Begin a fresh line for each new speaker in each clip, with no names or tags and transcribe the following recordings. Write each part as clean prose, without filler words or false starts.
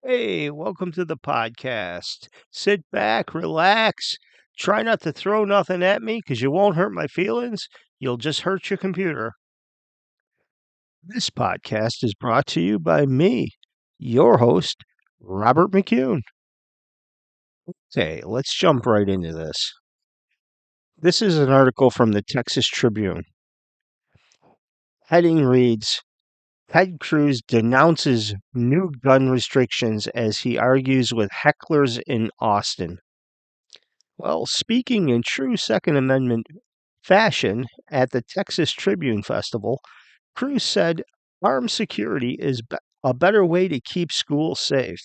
Hey, welcome to the podcast. Sit back, relax. Try not to throw nothing at me because you won't hurt my feelings. You'll just hurt your computer. This podcast is brought to you by me, your host, Robert McCune. Okay, let's jump right into this. This is an article from the Texas Tribune. Heading reads Ted Cruz denounces new gun restrictions as he argues with hecklers in Austin. Well, speaking in true Second Amendment fashion at the Texas Tribune Festival, Cruz said armed security is a better way to keep schools safe.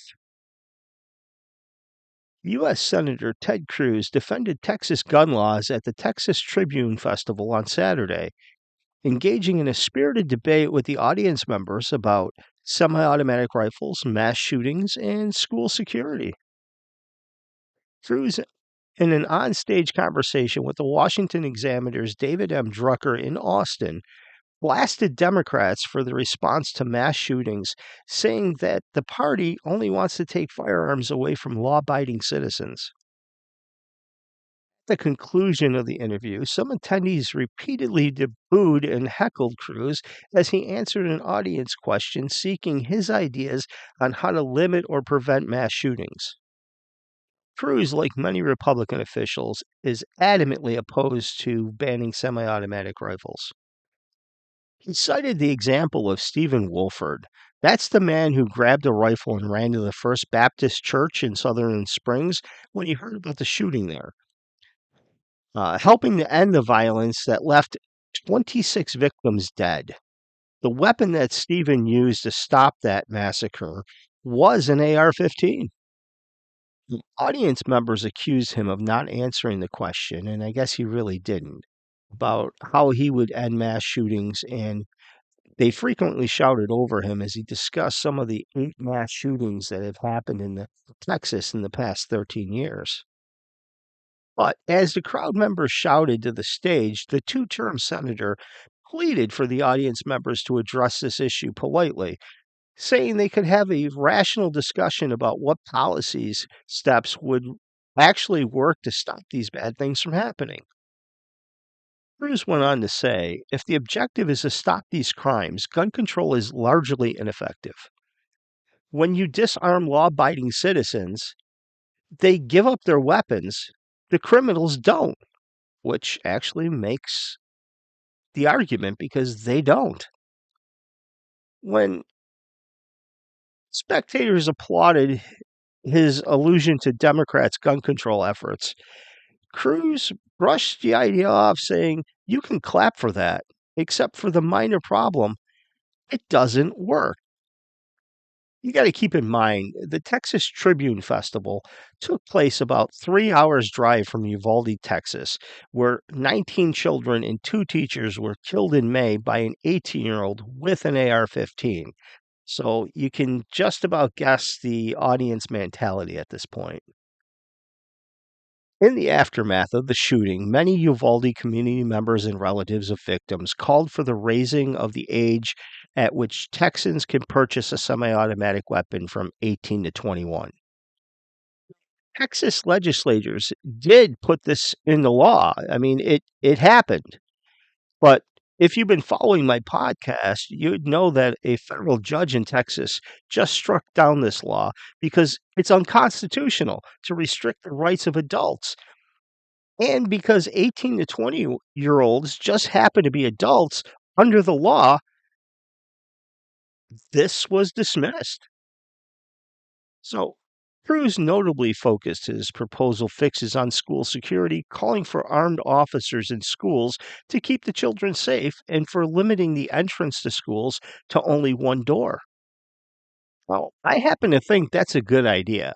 U.S. Senator Ted Cruz defended Texas gun laws at the Texas Tribune Festival on Saturday, engaging in a spirited debate with the audience members about semi automatic rifles, mass shootings, and school security. Cruz, in an onstage conversation with the Washington Examiner's David M. Drucker in Austin, blasted Democrats for the response to mass shootings, saying that the party only wants to take firearms away from law abiding citizens. At the conclusion of the interview, some attendees repeatedly booed and heckled Cruz as he answered an audience question seeking his ideas on how to limit or prevent mass shootings. Cruz, like many Republican officials, is adamantly opposed to banning semi automatic rifles. He cited the example of Stephen Wolford. That's the man who grabbed a rifle and ran to the First Baptist Church in Sutherland Springs when he heard about the shooting there, helping to end the violence that left 26 victims dead. The weapon that Stephen used to stop that massacre was an AR 15. Audience members accused him of not answering the question, and I guess he really didn't, about how he would end mass shootings, and they frequently shouted over him as he discussed some of the 8 mass shootings that have happened in Texas in the past 13 years. But as the crowd members shouted to the stage, the two-term senator pleaded for the audience members to address this issue politely, saying they could have a rational discussion about what policies steps would actually work to stop these bad things from happening. Cruz went on to say, if the objective is to stop these crimes, gun control is largely ineffective. When you disarm law abiding citizens, they give up their weapons, the criminals don't, which actually makes the argument because they don't. When spectators applauded his allusion to Democrats' gun control efforts, Cruz brushed the idea off, saying, you can clap for that, except for the minor problem. It doesn't work. You got to keep in mind the Texas Tribune Festival took place about 3 hours drive from Uvalde, Texas, where 19 children and 2 teachers were killed in May by an 18-year-old with an AR 15. So you can just about guess the audience mentality at this point. In the aftermath of the shooting, many Uvalde community members and relatives of victims called for the raising of the age at which Texans can purchase a semi automatic weapon from 18 to 21. Texas legislators did put this in the law. I mean, it happened. But if you've been following my podcast, you'd know that a federal judge in Texas just struck down this law because it's unconstitutional to restrict the rights of adults. And because 18 to 20-year-olds just happen to be adults under the law, this was dismissed. So Cruz notably focused his proposal fixes on school security, calling for armed officers in schools to keep the children safe and for limiting the entrance to schools to only one door. Well, I happen to think that's a good idea.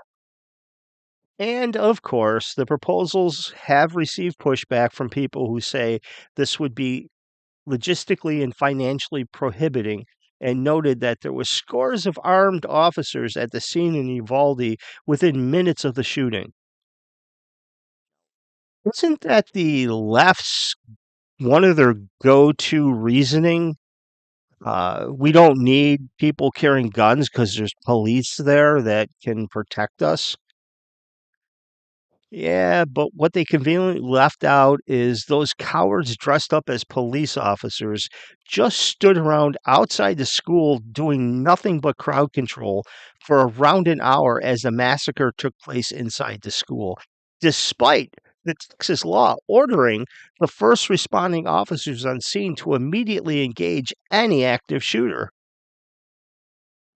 And of course, the proposals have received pushback from people who say this would be logistically and financially prohibiting, and noted that there were scores of armed officers at the scene in Uvalde within minutes of the shooting. Isn't that the left's one of their go-to reasoning We don't need people carrying guns because there's police there that can protect us. Yeah, but what they conveniently left out is those cowards dressed up as police officers just stood around outside the school doing nothing but crowd control for around an hour as the massacre took place inside the school, despite the Texas law ordering the first responding officers on scene to immediately engage any active shooter.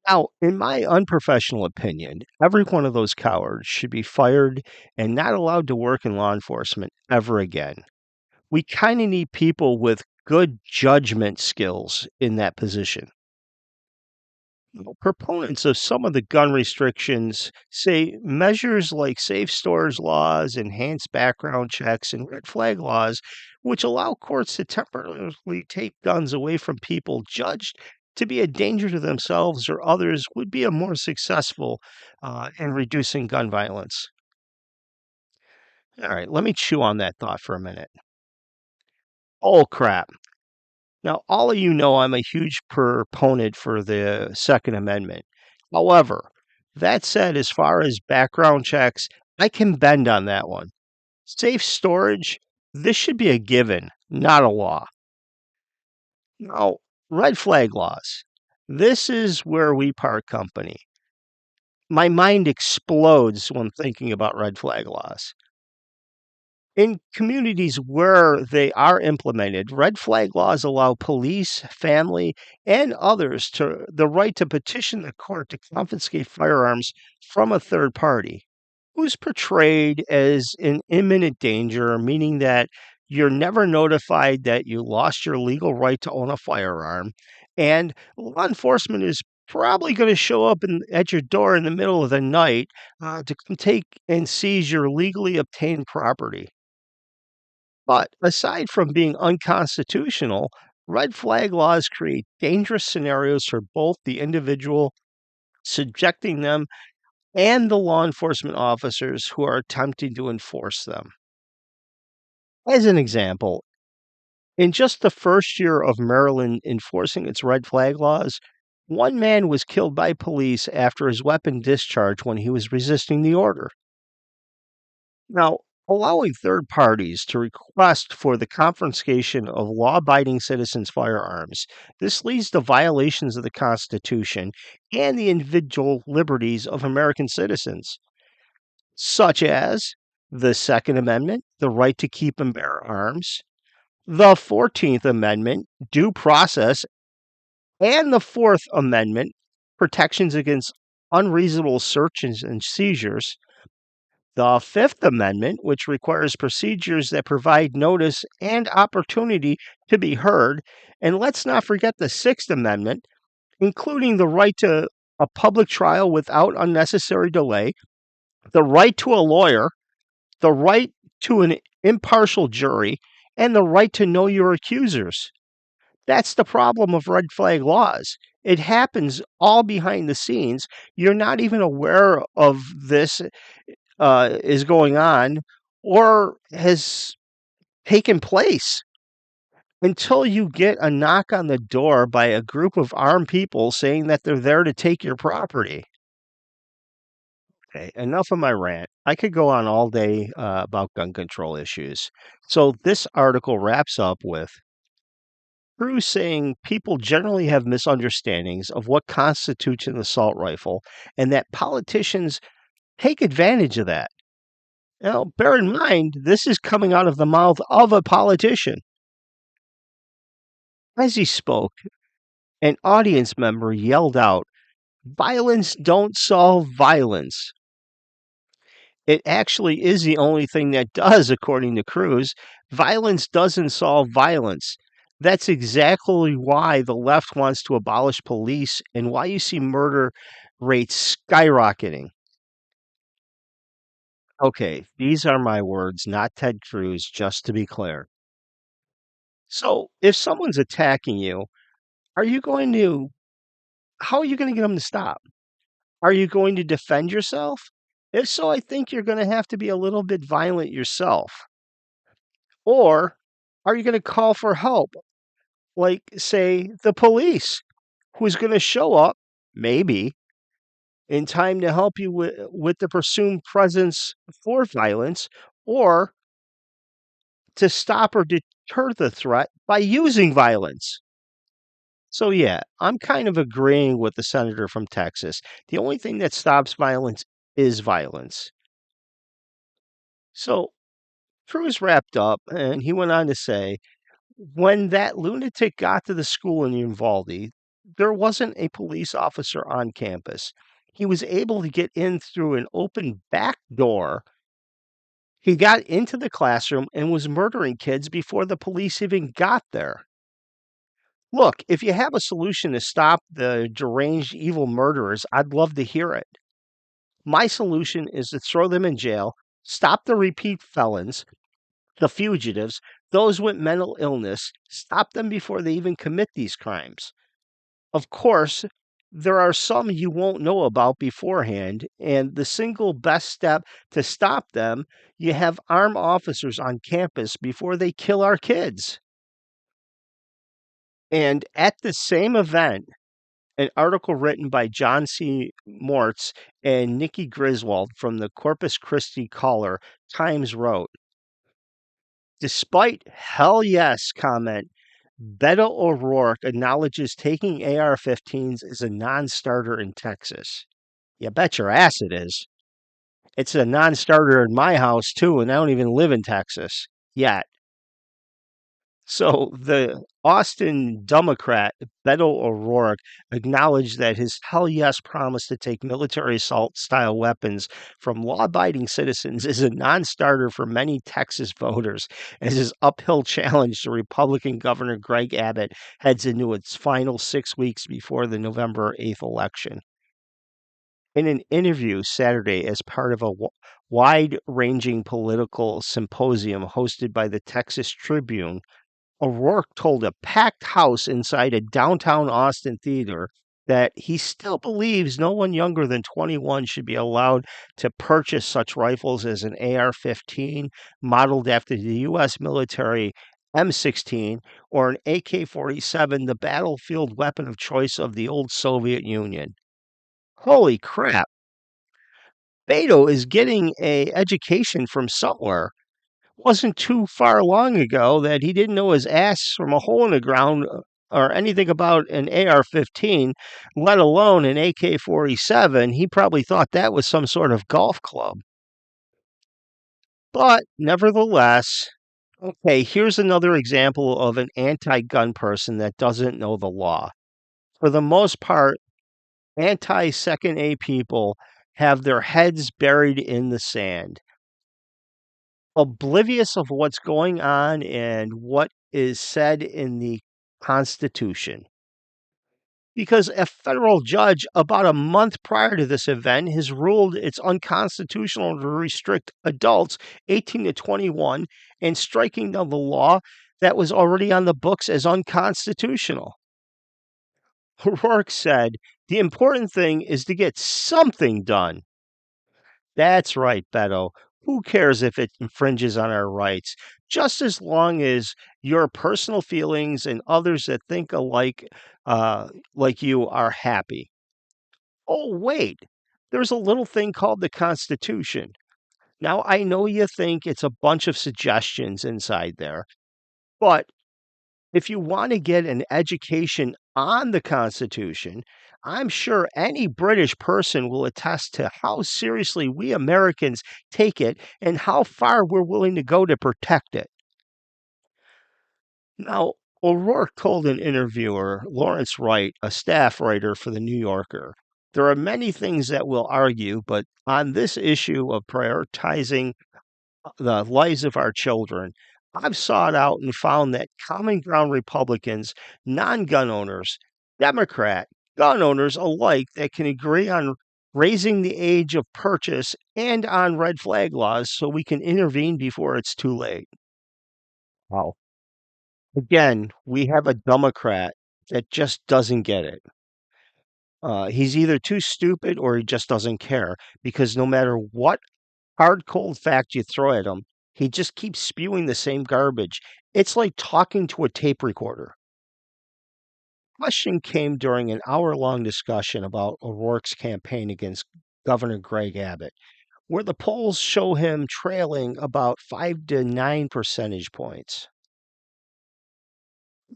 Now, in my unprofessional opinion, every one of those cowards should be fired and not allowed to work in law enforcement ever again. We kind of need people with good judgment skills in that position. Proponents of some of the gun restrictions say measures like safe stores laws, enhanced background checks, and red flag laws, which allow courts to temporarily take guns away from people judged to be a danger to themselves or others, would be a more successful in reducing gun violence. All right, let me chew on that thought for a minute. Oh, crap. Now, all of you know I'm a huge proponent for the Second Amendment. However, that said, as far as background checks, I can bend on that one. Safe storage, this should be a given, not a law. Now, red flag laws. This is where we part company. My mind explodes when thinking about red flag laws. In communities where they are implemented, red flag laws allow police, family, and others to the right to petition the court to confiscate firearms from a third party who's portrayed as in imminent danger, meaning that you're never notified that you lost your legal right to own a firearm, and law enforcement is probably going to show up at your door in the middle of the night to come take and seize your legally obtained property. But aside from being unconstitutional, red flag laws create dangerous scenarios for both the individual subjecting them and the law enforcement officers who are attempting to enforce them. As an example, in just the first year of Maryland enforcing its red flag laws, one man was killed by police after his weapon discharged when he was resisting the order. Now, allowing third parties to request for the confiscation of law abiding citizens' firearms, this leads to violations of the Constitution and the individual liberties of American citizens, such as the Second Amendment, the right to keep and bear arms, the 14th Amendment, due process, and the Fourth Amendment, protections against unreasonable searches and seizures, the Fifth Amendment, which requires procedures that provide notice and opportunity to be heard. And let's not forget the Sixth Amendment, including the right to a public trial without unnecessary delay, the right to a lawyer, the right to an impartial jury, and the right to know your accusers. That's the problem of red flag laws. It happens all behind the scenes. You're not even aware of this is going on or has taken place until you get a knock on the door by a group of armed people saying that they're there to take your property. Okay, enough of my rant. I could go on all day about gun control issues. So this article wraps up with Cruz saying people generally have misunderstandings of what constitutes an assault rifle and that politicians take advantage of that. Now, bear in mind, this is coming out of the mouth of a politician. As he spoke, an audience member yelled out, "Violence don't solve violence." It actually is the only thing that does, according to Cruz. Violence doesn't solve violence. That's exactly why the left wants to abolish police and why you see murder rates skyrocketing. Okay, these are my words, not Ted Cruz, just to be clear. So, if someone's attacking you, are you going to how are you going to get them to stop? Are you going to defend yourself? If so, I think you're going to have to be a little bit violent yourself. Or are you going to call for help? like, say, the police, who's going to show up, maybe, in time to help you with the presumed presence for violence or to stop or deter the threat by using violence. So, yeah, I'm kind of agreeing with the senator from Texas. The only thing that stops violence is violence. So, Cruz wrapped up and he went on to say, when that lunatic got to the school in Uvalde, there wasn't a police officer on campus. He was able to get in through an open back door. He got into the classroom and was murdering kids before the police even got there. Look, if you have a solution to stop the deranged evil murderers, I'd love to hear it. My solution is to throw them in jail, stop the repeat felons, the fugitives, those with mental illness, stop them before they even commit these crimes. Of course, there are some you won't know about beforehand, and the single best step to stop them, you have armed officers on campus before they kill our kids. And at the same event, an article written by John C. Mortz and Nikki Griswold from the Corpus Christi Caller Times wrote, despite hell yes comment, Beto O'Rourke acknowledges taking AR-15s is a non-starter in Texas. You bet your ass it is. It's a non-starter in my house too, and I don't even live in Texas yet. So the Austin Democrat, Beto O'Rourke, acknowledged that his hell yes promise to take military assault style weapons from law abiding citizens is a non starter for many Texas voters as his uphill challenge to Republican Governor Greg Abbott heads into its final 6 weeks before the November 8th election. In an interview Saturday as part of a wide ranging political symposium hosted by the Texas Tribune, O'Rourke told a packed house inside a downtown Austin theater that he still believes no one younger than 21 should be allowed to purchase such rifles as an AR 15 modeled after the U.S. military M16 or an AK 47, the battlefield weapon of choice of the old Soviet Union. Holy crap. Beto is getting a education from somewhere. Wasn't too far long ago that he didn't know his ass from a hole in the ground or anything about an AR-15, let alone an AK-47. He probably thought that was some sort of golf club. But nevertheless, okay, here's another example of an anti-gun person that doesn't know the law. For the most part, anti-Second A people have their heads buried in the sand, oblivious of what's going on and what is said in the Constitution. Because a federal judge, about a month prior to this event, has ruled it's unconstitutional to restrict adults 18 to 21 and striking down the law that was already on the books as unconstitutional. O'Rourke said, the important thing is to get something done. That's right, Beto. Who cares if it infringes on our rights? Just as long as your personal feelings and others that think alike, like you, are happy. Oh, wait, there's a little thing called the Constitution. Now, I know you think it's a bunch of suggestions inside there, but if you want to get an education on the Constitution, I'm sure any British person will attest to how seriously we Americans take it and how far we're willing to go to protect it. Now, O'Rourke told an interviewer, Lawrence Wright, a staff writer for The New Yorker, there are many things that we'll argue, but on this issue of prioritizing the lives of our children, I've sought out and found that common ground Republicans, non gun owners, Democrat, gun owners alike that can agree on raising the age of purchase and on red flag laws so we can intervene before it's too late. Wow. Again, we have a Democrat that just doesn't get it. He's either too stupid or he just doesn't care because no matter what hard cold fact you throw at him, he just keeps spewing the same garbage. It's like talking to a tape recorder. Question came during an hour-long discussion about O'Rourke's campaign against Governor Greg Abbott, where the polls show him trailing about 5 to 9 percentage points.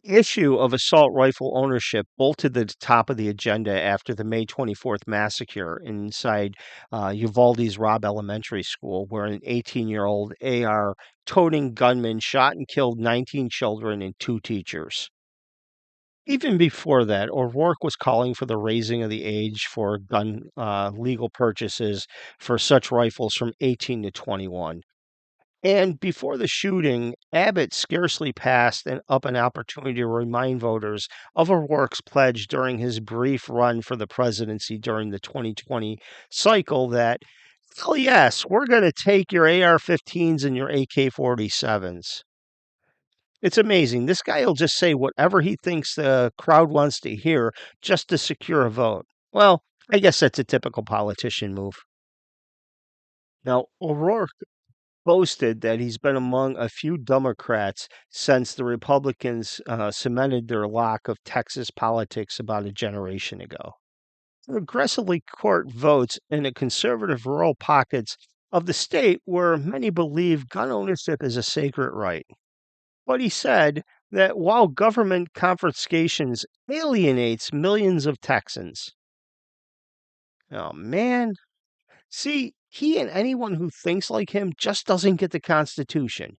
The issue of assault rifle ownership bolted to the top of the agenda after the May 24th massacre inside Uvalde's Robb Elementary School, where an 18-year-old AR toting gunman shot and killed 19 children and 2 teachers. Even before that, O'Rourke was calling for the raising of the age for gun legal purchases for such rifles from 18 to 21. And before the shooting, Abbott scarcely passed up an opportunity to remind voters of O'Rourke's pledge during his brief run for the presidency during the 2020 cycle that, hell yes, we're going to take your AR 15s and your AK 47s. It's amazing. This guy will just say whatever he thinks the crowd wants to hear just to secure a vote. Well, I guess that's a typical politician move. Now, O'Rourke boasted that he's been among a few Democrats since the Republicans cemented their lock of Texas politics about a generation ago. He aggressively court votes in the conservative rural pockets of the state where many believe gun ownership is a sacred right. But he said that while government confiscations alienates millions of Texans, oh man, see, he and anyone who thinks like him just doesn't get the Constitution.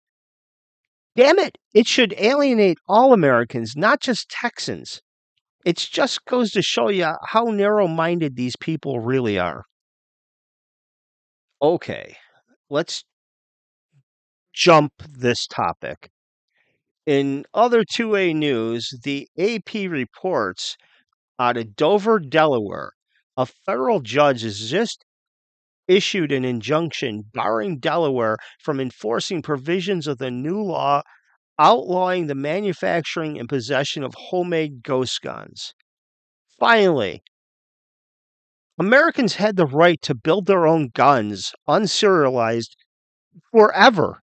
Damn it, it should alienate all Americans, not just Texans. It just goes to show you how narrow minded these people really are. Okay, let's jump this topic. In other 2A news, the AP reports out of Dover, Delaware, a federal judge has just issued an injunction barring Delaware from enforcing provisions of the new law outlawing the manufacturing and possession of homemade ghost guns. Finally, Americans had the right to build their own guns, unserialized, forever.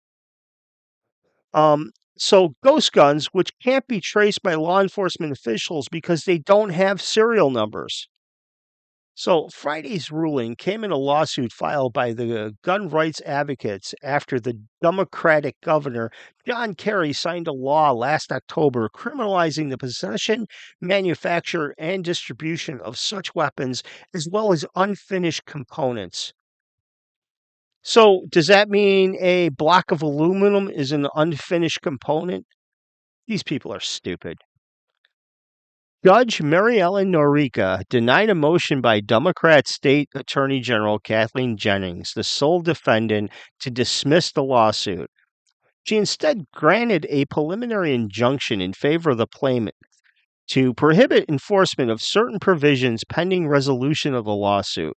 So ghost guns, which can't be traced by law enforcement officials because they don't have serial numbers. So Friday's ruling came in a lawsuit filed by the gun rights advocates after the Democratic governor John Kerry signed a law last October criminalizing the possession, manufacture, and distribution of such weapons as well as unfinished components. So does that mean a block of aluminum is an unfinished component? These people are stupid. Judge Mary Ellen Norica denied a motion by Democrat State Attorney General Kathleen Jennings, the sole defendant, to dismiss the lawsuit. She instead granted a preliminary injunction in favor of the plaintiff to prohibit enforcement of certain provisions pending resolution of the lawsuit.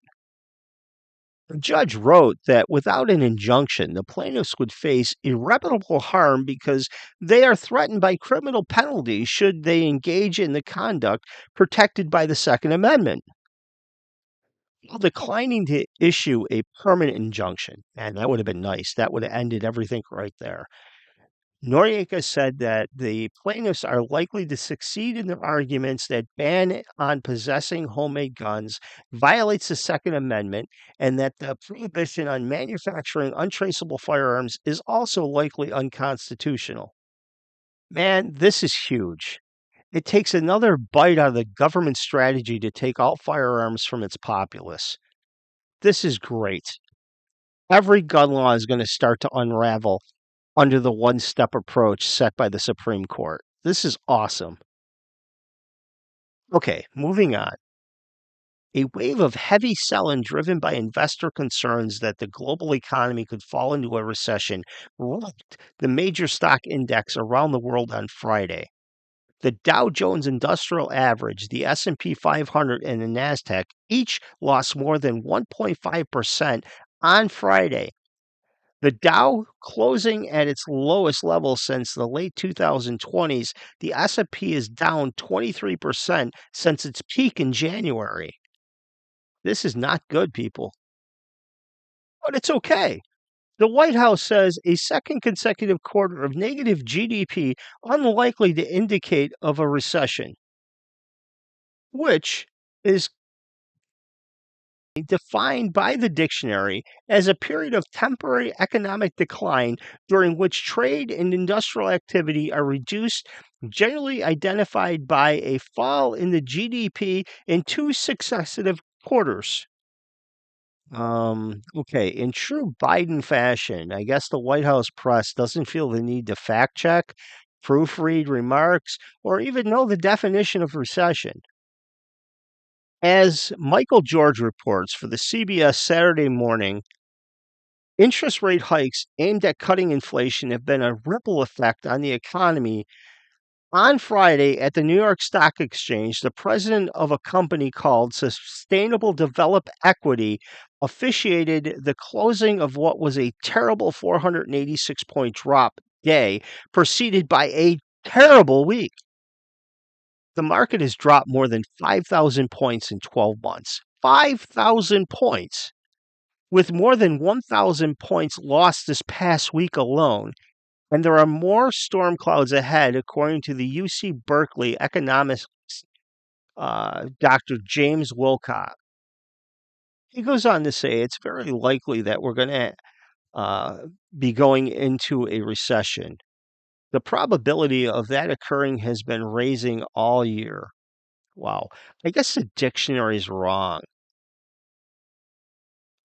The judge wrote that without an injunction, the plaintiffs would face irreparable harm because they are threatened by criminal penalties should they engage in the conduct protected by the Second Amendment. While declining to issue a permanent injunction, and that would have been nice, that would have ended everything right there. Noriega said that the plaintiffs are likely to succeed in their arguments that ban on possessing homemade guns violates the Second Amendment and that the prohibition on manufacturing untraceable firearms is also likely unconstitutional. Man, this is huge. It takes another bite out of the government strategy to take all firearms from its populace. This is great. Every gun law is going to start to unravel under the one-step approach set by the Supreme Court. This is awesome. Okay, moving on. A wave of heavy selling driven by investor concerns that the global economy could fall into a recession rocked the major stock index around the world on Friday. The Dow Jones Industrial Average, the S&P 500, and the Nasdaq each lost more than 1.5% on Friday. The Dow closing at its lowest level since the late 2020s, the S&P is down 23% since its peak in January. This is not good, people. But it's okay. The White House says a second consecutive quarter of negative GDP unlikely to indicate of a recession. which is defined by the dictionary as a period of temporary economic decline during which trade and industrial activity are reduced, generally identified by a fall in the GDP in two successive quarters. Okay, in true Biden fashion, I guess the White House press doesn't feel the need to fact check, proofread remarks, or even know the definition of recession. As Michael George reports for the CBS Saturday Morning, interest rate hikes aimed at cutting inflation have been a ripple effect on the economy. On Friday at the New York Stock Exchange, the president of a company called Sustainable Develop Equity officiated the closing of what was a terrible 486-point drop day, preceded by a terrible week. The market has dropped more than 5,000 points in 12 months. 5,000 points, with more than 1,000 points lost this past week alone. And there are more storm clouds ahead, according to the UC Berkeley economist Dr. James Wilcott. He goes on to say it's very likely that we're going to be going into a recession. The probability of that occurring has been raising all year. Wow. I guess the dictionary is wrong.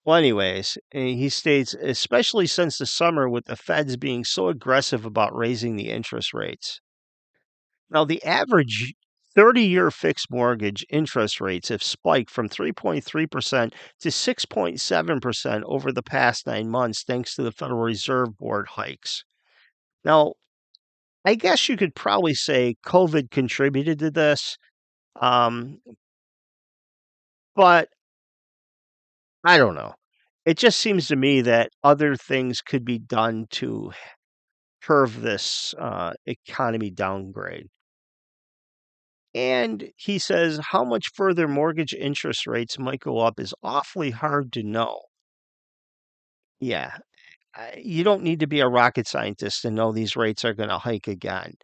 Well, anyways, he states, especially since the summer with the feds being so aggressive about raising the interest rates. Now, the average 30-year fixed mortgage interest rates have spiked from 3.3% to 6.7% over the past 9 months, thanks to the Federal Reserve Board hikes. Now, I guess you could probably say COVID contributed to this, um, but I don't know. It just seems to me that other things could be done to curve this economy downgrade. And he says how much further mortgage interest rates might go up is awfully hard to know. Yeah, you don't need to be a rocket scientist to know these rates are going to hike again,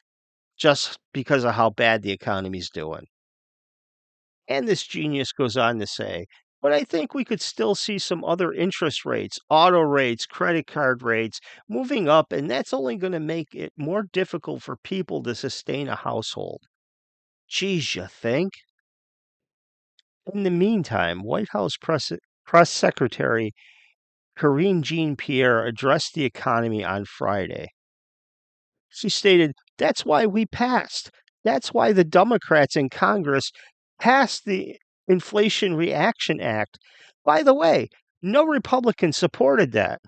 just because of how bad the economy's doing. And this genius goes on to say, but I think we could still see some other interest rates, auto rates, credit card rates moving up, and that's only going to make it more difficult for people to sustain a household. Geez, you think? In the meantime, White House Press Secretary Karine Jean-Pierre addressed the economy on Friday. She stated, "That's why we passed. That's why the Democrats in Congress passed the Inflation Reaction Act. By the way, no Republican supported that."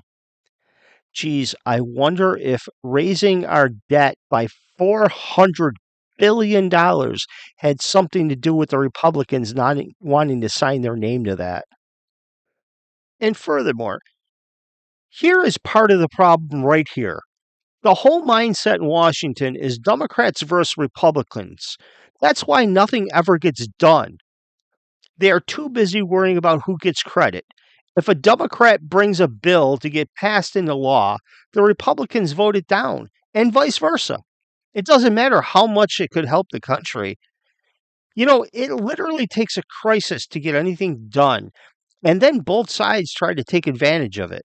Geez, I wonder if raising our debt by $400 billion had something to do with the Republicans not wanting to sign their name to that. And furthermore, here is part of the problem right here. The whole mindset in Washington is Democrats versus Republicans. That's why nothing ever gets done. They are too busy worrying about who gets credit. If a Democrat brings a bill to get passed into law, the Republicans vote it down, and vice versa. It doesn't matter how much it could help the country. You know, it literally takes a crisis to get anything done, and then both sides try to take advantage of it.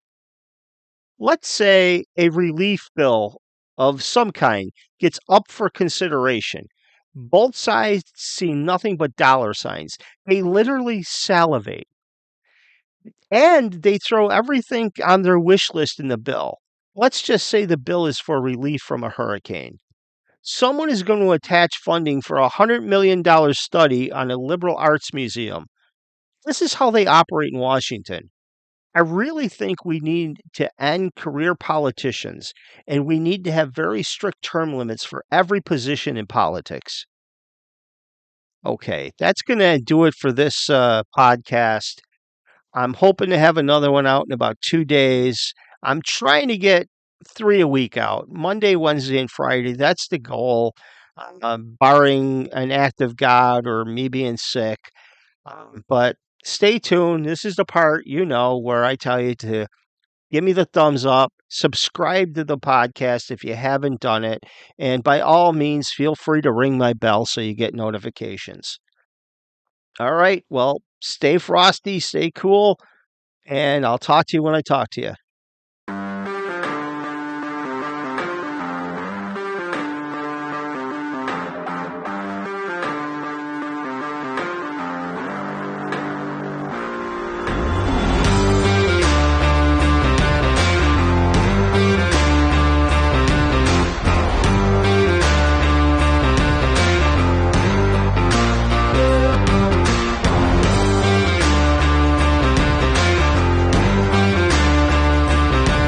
Let's say a relief bill of some kind gets up for consideration. Both sides see nothing but dollar signs. They literally salivate. And they throw everything on their wish list in the bill. Let's just say the bill is for relief from a hurricane. Someone is going to attach funding for a $100 million study on a liberal arts museum. This is how they operate in Washington. I really think we need to end career politicians, and we need to have very strict term limits for every position in politics. Okay, that's going to do it for this podcast. I'm hoping to have another one out in about 2 days. I'm trying to get 3 a week out, Monday, Wednesday, and Friday. That's the goal, barring an act of God or me being sick. But stay tuned. This is the part, where I tell you to give me the thumbs up, subscribe to the podcast if you haven't done it, and by all means, feel free to ring my bell so you get notifications. All right. Well, stay frosty, stay cool, and I'll talk to you when I talk to you.